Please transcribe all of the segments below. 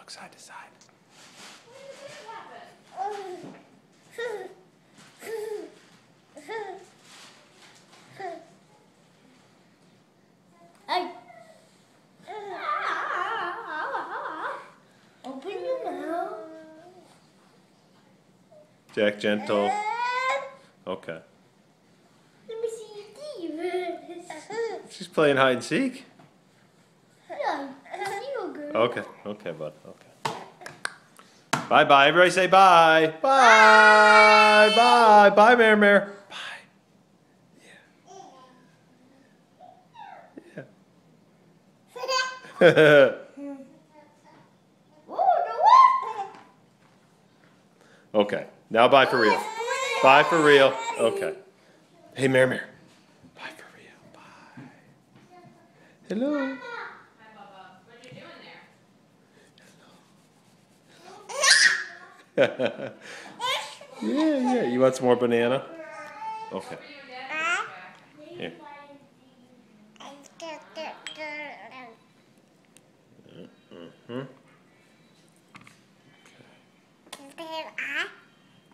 Look side to side. Hey. Open your mouth. Jack, gentle. Okay. Let me see your teeth. She's playing hide and seek. Yeah, you good. Okay. Okay, bud. Okay. Bye bye. Everybody say bye. Bye. Bye. Bye, Mare Mare. Bye. Yeah. Yeah. Okay. Now bye for real. Bye for real. Okay. Hey, Mare Mare. Bye for real. Bye. Hello. Hi, Bubba. What are you doing there? Yeah. You want some more banana? Okay. Here.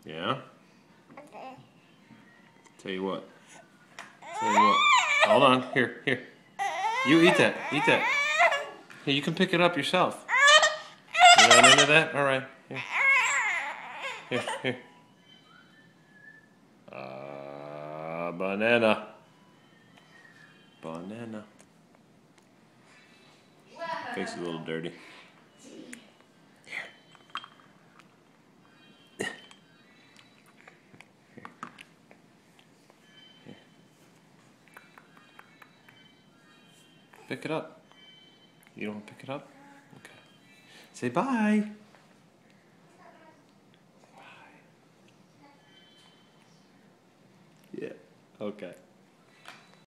Yeah. Tell you what. Hold on. Here. You eat that. Eat that. Hey, you can pick it up yourself. You not into that? All right. Here. Banana. Face is a little dirty. Here. Pick it up. You don't want to pick it up? Okay. Say bye. Bye. Yeah. Okay.